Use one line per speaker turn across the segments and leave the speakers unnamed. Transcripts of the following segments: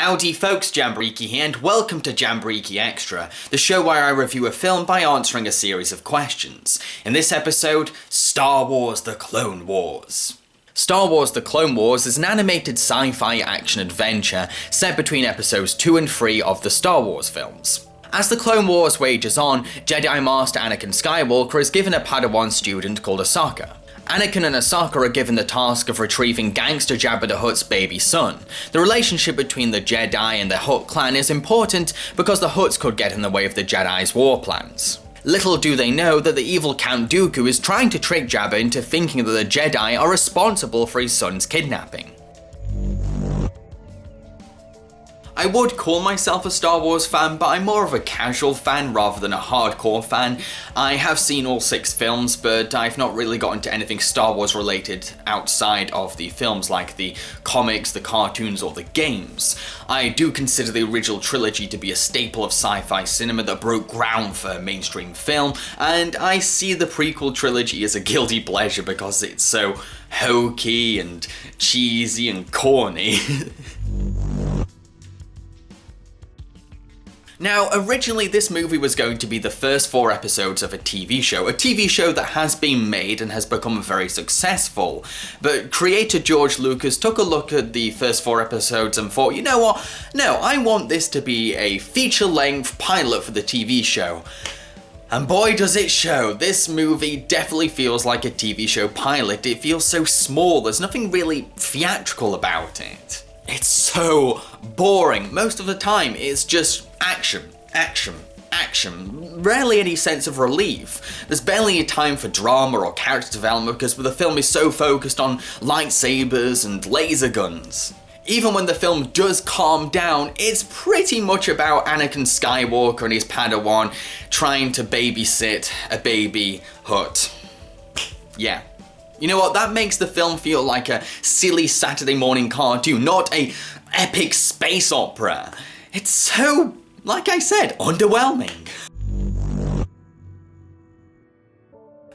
Howdy folks, Jambareeqi here, and welcome to Jambareeqi Extra, the show where I review a film by answering a series of questions. In this episode, Star Wars The Clone Wars. Star Wars The Clone Wars is an animated sci-fi action-adventure set between episodes 2 and 3 of the Star Wars films. As the Clone Wars wages on, Jedi Master Anakin Skywalker is given a Padawan student called Osaka. Anakin and Osaka are given the task of retrieving gangster Jabba the Hutt's baby son. The relationship between the Jedi and the Hutt clan is important because the Hutts could get in the way of the Jedi's war plans. Little do they know that the evil Count Dooku is trying to trick Jabba into thinking that the Jedi are responsible for his son's kidnapping. I would call myself a Star Wars fan, but I'm more of a casual fan rather than a hardcore fan. I have seen all 6 films, but I've not really got into anything Star Wars related outside of the films, like the comics, the cartoons, or the games. I do consider the original trilogy to be a staple of sci-fi cinema that broke ground for mainstream film, and I see the prequel trilogy as a guilty pleasure because it's so hokey and cheesy and corny. Now, originally this movie was going to be the first 4 episodes of a TV show that has been made and has become very successful. But creator George Lucas took a look at the first 4 episodes and thought, you know what, no, I want this to be a feature-length pilot for the TV show. And boy does it show, this movie definitely feels like a TV show pilot. It feels so small, there's nothing really theatrical about it. It's so boring. Most of the time, it's just action, action, action. Rarely any sense of relief. There's barely any time for drama or character development because the film is so focused on lightsabers and laser guns. Even when the film does calm down, it's pretty much about Anakin Skywalker and his Padawan trying to babysit a baby Hutt. Yeah. You know what, that makes the film feel like a silly Saturday morning cartoon, not a epic space opera. It's so, like I said, underwhelming.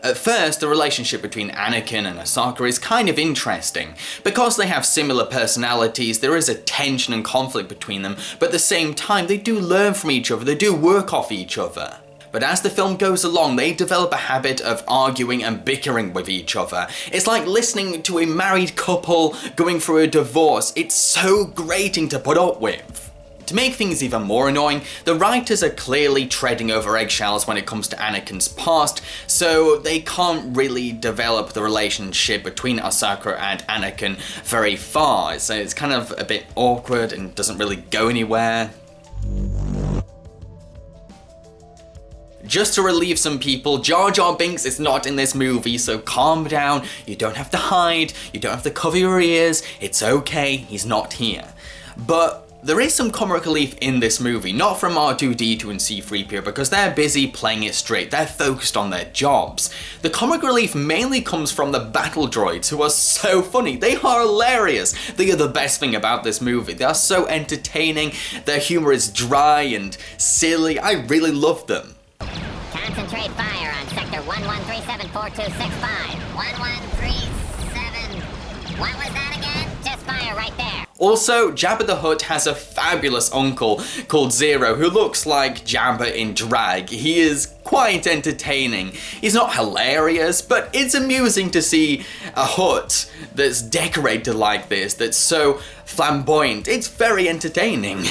At first, the relationship between Anakin and Osaka is kind of interesting. Because they have similar personalities, there is a tension and conflict between them, but at the same time, they do learn from each other, they do work off each other. But as the film goes along, they develop a habit of arguing and bickering with each other. It's like listening to a married couple going through a divorce. It's so grating to put up with. To make things even more annoying, the writers are clearly treading over eggshells when it comes to Anakin's past, so they can't really develop the relationship between Osaka and Anakin very far. So it's kind of a bit awkward and doesn't really go anywhere. Just to relieve some people, Jar Jar Binks is not in this movie, so calm down, you don't have to hide, you don't have to cover your ears, it's okay, he's not here. But there is some comic relief in this movie, not from R2-D2 and C-3PO because they're busy playing it straight, they're focused on their jobs. The comic relief mainly comes from the battle droids, who are so funny, they are hilarious. They are the best thing about this movie, they are so entertaining, their humor is dry and silly, I really love them.
Concentrate fire on sector 11374265. 1137. What was that again? Just fire right there.
Also, Jabba the Hutt has a fabulous uncle called Zero who looks like Jabba in drag. He is quite entertaining. He's not hilarious, but it's amusing to see a Hutt that's decorated like this, that's so flamboyant. It's very entertaining.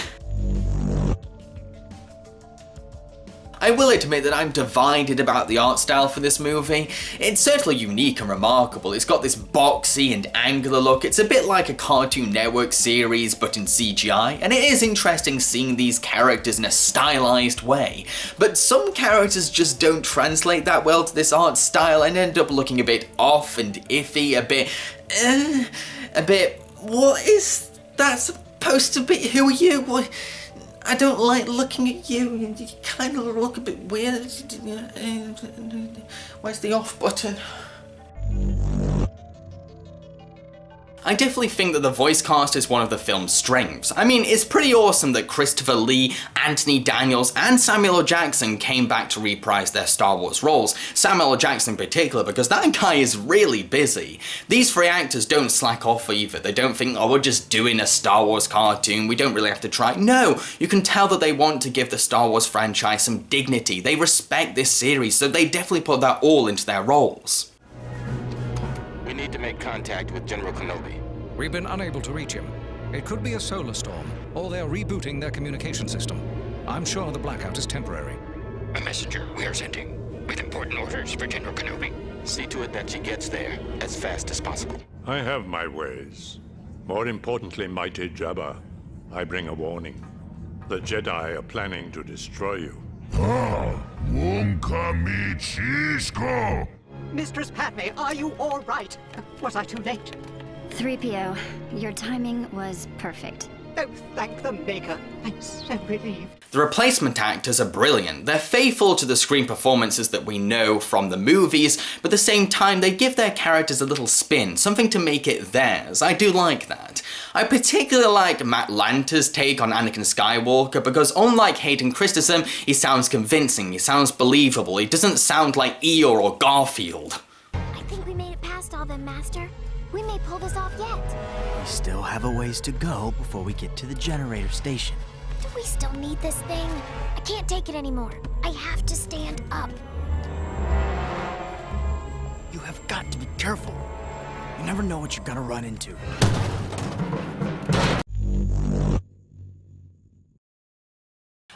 I will admit that I'm divided about the art style for this movie. It's certainly unique and remarkable. It's got this boxy and angular look. It's a bit like a Cartoon Network series, but in CGI, and it is interesting seeing these characters in a stylized way. But some characters just don't translate that well to this art style and end up looking a bit off and iffy, a bit, what is that supposed to be? Who are you? What? I don't like looking at you, you kind of look a bit weird. Where's the off button? I definitely think that the voice cast is one of the film's strengths. I mean, it's pretty awesome that Christopher Lee, Anthony Daniels, and Samuel L. Jackson came back to reprise their Star Wars roles. Samuel L. Jackson in particular, because that guy is really busy. These three actors don't slack off either. They don't think, oh, we're just doing a Star Wars cartoon, we don't really have to try. No, you can tell that they want to give the Star Wars franchise some dignity. They respect this series, so they definitely put that all into their roles.
We need to make contact with General Kenobi.
We've been unable to reach him. It could be a solar storm, or they're rebooting their communication system. I'm sure the blackout is temporary.
A messenger we are sending with important orders for General Kenobi.
See to it that she gets there as fast as possible.
I have my ways. More importantly, mighty Jabba, I bring a warning. The Jedi are planning to destroy you.
Mistress Padme, are you all right? Was I too late?
3PO, your timing was perfect.
Oh, thank the Maker. I'm so relieved.
The replacement actors are brilliant. They're faithful to the screen performances that we know from the movies, but at the same time they give their characters a little spin, something to make it theirs. I do like that. I particularly like Matt Lanter's take on Anakin Skywalker because unlike Hayden Christensen, he sounds convincing, he sounds believable, he doesn't sound like Eeyore or Garfield.
I think we made it past all them, Master. We may pull this off yet.
We still have a ways to go before we get to the generator station.
Do we still need this thing? I can't take it anymore. I have to stand up.
You have got to be careful. You never know what you're gonna run into.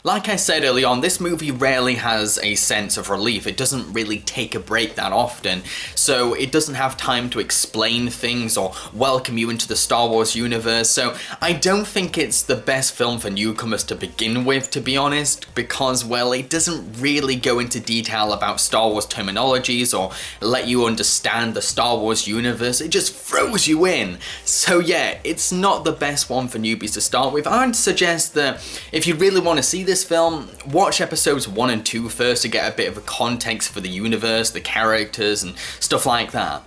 Like I said early on, this movie rarely has a sense of relief. It doesn't really take a break that often, so it doesn't have time to explain things or welcome you into the Star Wars universe, so I don't think it's the best film for newcomers to begin with, to be honest, because, well, it doesn't really go into detail about Star Wars terminologies or let you understand the Star Wars universe. It just throws you in. So yeah, it's not the best one for newbies to start with. I'd suggest that if you really want to see this film, watch episodes 1 and 2 first to get a bit of a context for the universe, the characters, and stuff like that.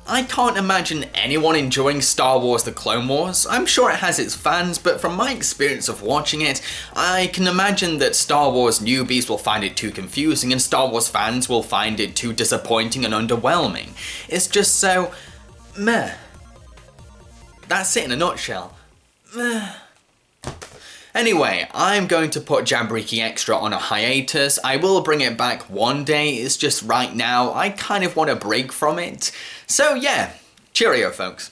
I can't imagine anyone enjoying Star Wars The Clone Wars. I'm sure it has its fans, but from my experience of watching it, I can imagine that Star Wars newbies will find it too confusing and Star Wars fans will find it too disappointing and underwhelming. It's just so... meh. That's it in a nutshell. Meh. Anyway, I'm going to put Jambareeqi Extra on a hiatus. I will bring it back one day, it's just right now I kind of want a break from it. So yeah, cheerio folks.